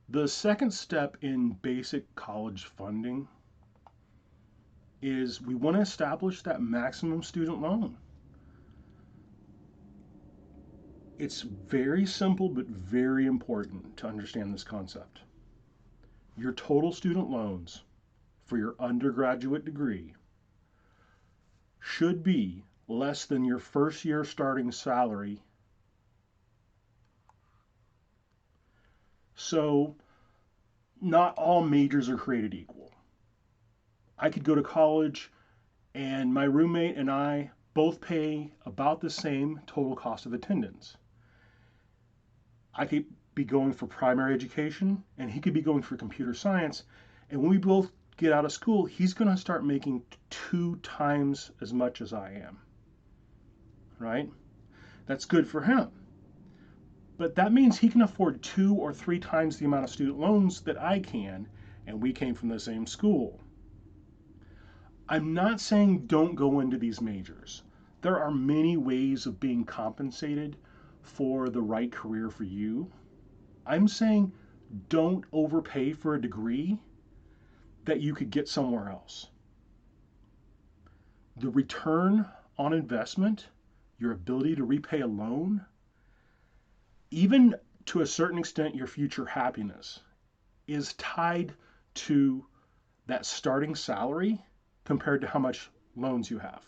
The second step in basic college funding is we want to establish that maximum student loan. It's very simple but very important to understand this concept. Your total student loans for your undergraduate degree should be less than your first year starting salary. So, not all majors are created equal. I could go to college and my roommate and I both pay about the same total cost of attendance. I could be going for primary education and he could be going for computer science. And when we both get out of school, he's going to start making 2 times as much as I am. Right? That's good for him. But that means he can afford 2 or 3 times the amount of student loans that I can, and we came from the same school. I'm not saying don't go into these majors. There are many ways of being compensated for the right career for you. I'm saying don't overpay for a degree that you could get somewhere else. The return on investment, your ability to repay a loan, even to a certain extent, your future happiness is tied to that starting salary compared to how much loans you have.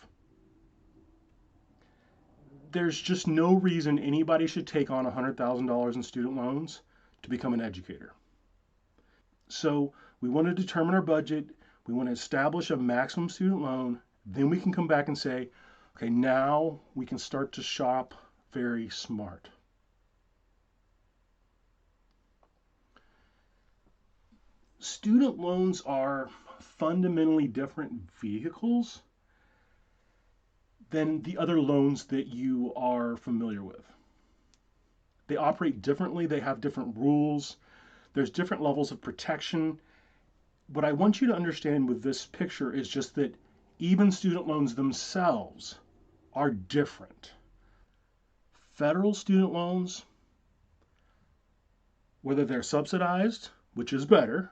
There's just no reason anybody should take on $100,000 in student loans to become an educator. So we want to determine our budget. We want to establish a maximum student loan. Then we can come back and say, okay, now we can start to shop very smart. Student loans are fundamentally different vehicles than the other loans that you are familiar with. They operate differently, they have different rules, there's different levels of protection. What I want you to understand with this picture is just that even student loans themselves are different. Federal student loans, whether they're subsidized, which is better,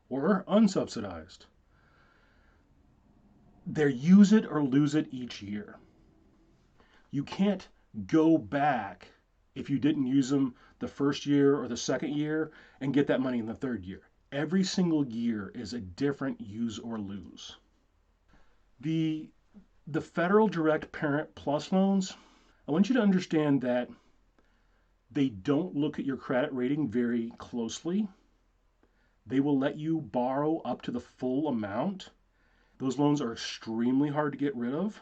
or unsubsidized, they're use it or lose it each year. You can't go back if you didn't use them the first year or the second year and get that money in the third year. Every single year is a different use or lose. The federal direct parent plus loans, I want you to understand that they don't look at your credit rating very closely. They will let you borrow up to the full amount. Those loans are extremely hard to get rid of.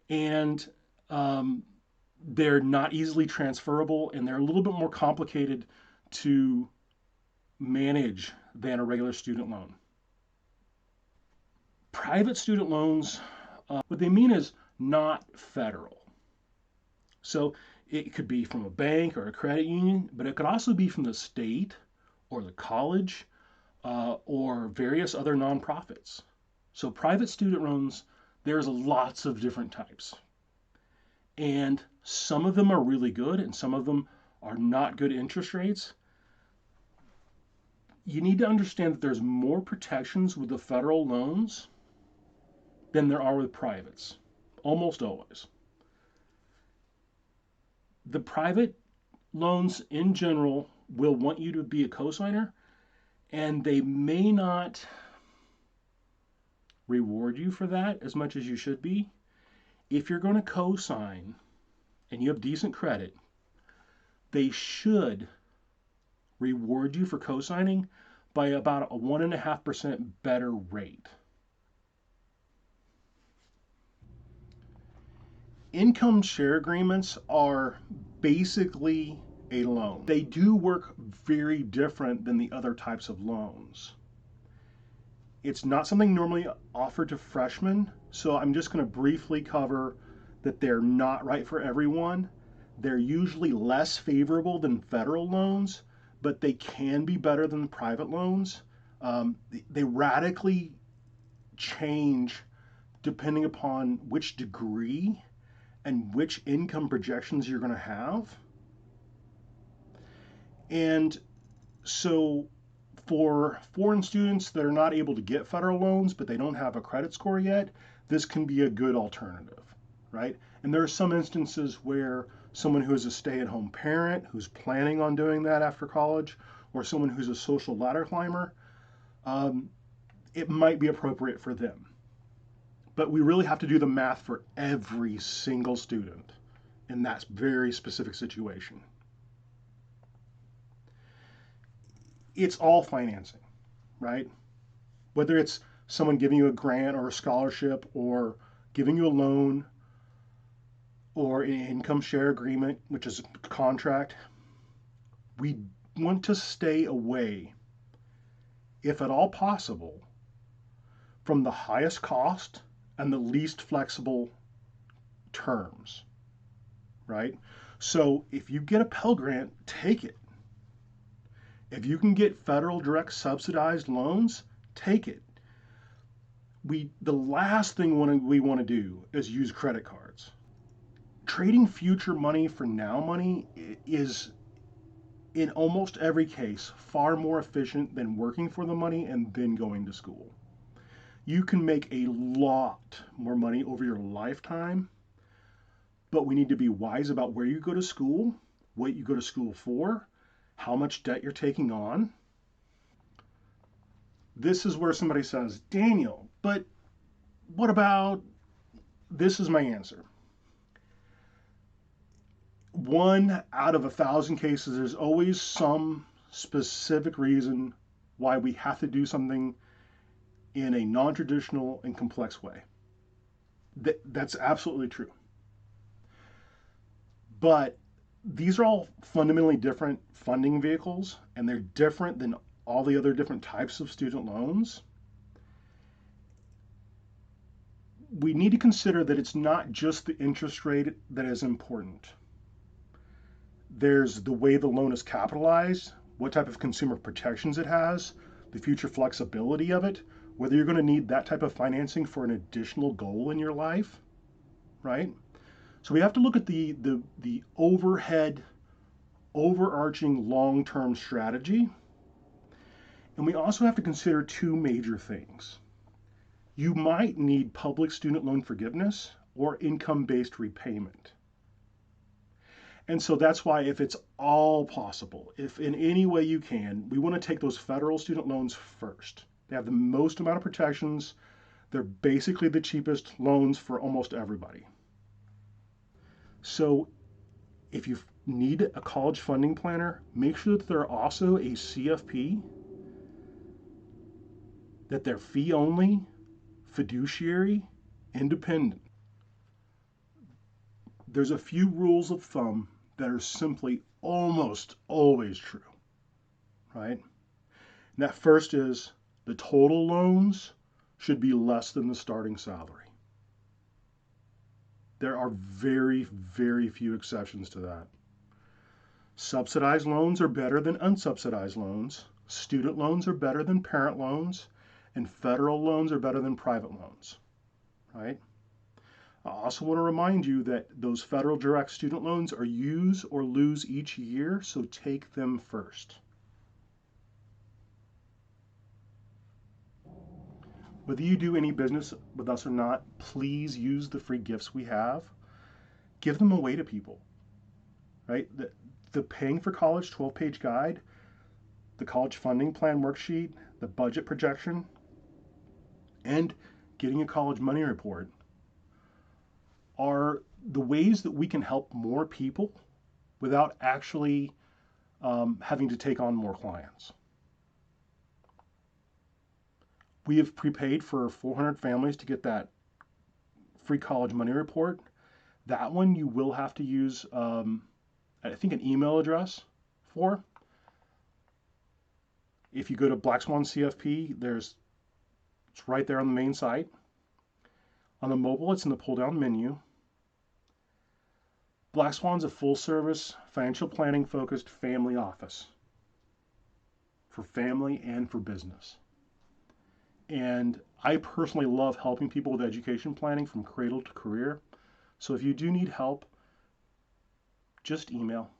And they're not easily transferable, and they're a little bit more complicated to manage than a regular student loan. Private student loans, what they mean is not federal. So it could be from a bank or a credit union, but it could also be from the state or the college or various other nonprofits. So private student loans, there's lots of different types. And some of them are really good and some of them are not good interest rates. You need to understand that there's more protections with the federal loans than there are with privates, almost always. The private loans in general will want you to be a cosigner, and they may not reward you for that as much as you should be. If you're going to co-sign and you have decent credit, they should reward you for co-signing by about a 1.5% better rate. Income share agreements are basically a loan. They do work very different than the other types of loans. It's not something normally offered to freshmen, so I'm just going to briefly cover that they're not right for everyone. They're usually less favorable than federal loans, but they can be better than private loans. They radically change depending upon which degree and which income projections you're going to have. And So for foreign students that are not able to get federal loans, but they don't have a credit score yet, this can be a good alternative, right? And there are some instances where someone who is a stay-at-home parent who's planning on doing that after college, or someone who's a social ladder climber, um, it might be appropriate for them. But we really have to do the math for every single student in that very specific situation. It's all financing, right? Whether it's someone giving you a grant or a scholarship or giving you a loan or an income share agreement, which is a contract, we want to stay away, if at all possible, from the highest cost and the least flexible terms, right? So if you get a Pell Grant, take it. If you can get federal direct subsidized loans, take it. The last thing we want to do is use credit cards. Trading future money for now money is, in almost every case, far more efficient than working for the money and then going to school. You can make a lot more money over your lifetime, but we need to be wise about where you go to school, what you go to school for, how much debt you're taking on. This is where somebody says, Daniel, but what about, this is my answer. 1 out of 1,000 cases, there's always some specific reason why we have to do something in a non-traditional and complex way. That's absolutely true. But these are all fundamentally different funding vehicles, and they're different than all the other different types of student loans. We need to consider that it's not just the interest rate that is important. There's the way the loan is capitalized, what type of consumer protections it has, the future flexibility of it, whether you're going to need that type of financing for an additional goal in your life, right? So we have to look at the overarching long-term strategy. And we also have to consider two major things. You might need public student loan forgiveness or income-based repayment. And so that's why, if it's all possible, if in any way you can, we want to take those federal student loans first. They have the most amount of protections. They're basically the cheapest loans for almost everybody. So if you need a college funding planner, make sure that they're also a CFP, that they're fee only, fiduciary, independent. There's a few rules of thumb that are simply almost always true, right? And that first is the total loans should be less than the starting salary. There are very, very few exceptions to that. Subsidized loans are better than unsubsidized loans. Student loans are better than parent loans. And federal loans are better than private loans, right? I also want to remind you that those federal direct student loans are use or lose each year, so take them first. Whether you do any business with us or not, please use the free gifts we have. Give them away to people, right? The Paying for College 12-page guide, the college funding plan worksheet, the budget projection, and getting a college money report are the ways that we can help more people without actually having to take on more clients. We have prepaid for 400 families to get that free college money report. That one you will have to use, I think, an email address for. If you go to Black Swan CFP, it's right there on the main site. On the mobile, it's in the pull-down menu. Black Swan's a full-service, financial planning-focused family office for family and for business. And I personally love helping people with education planning from cradle to career. So if you do need help, just email.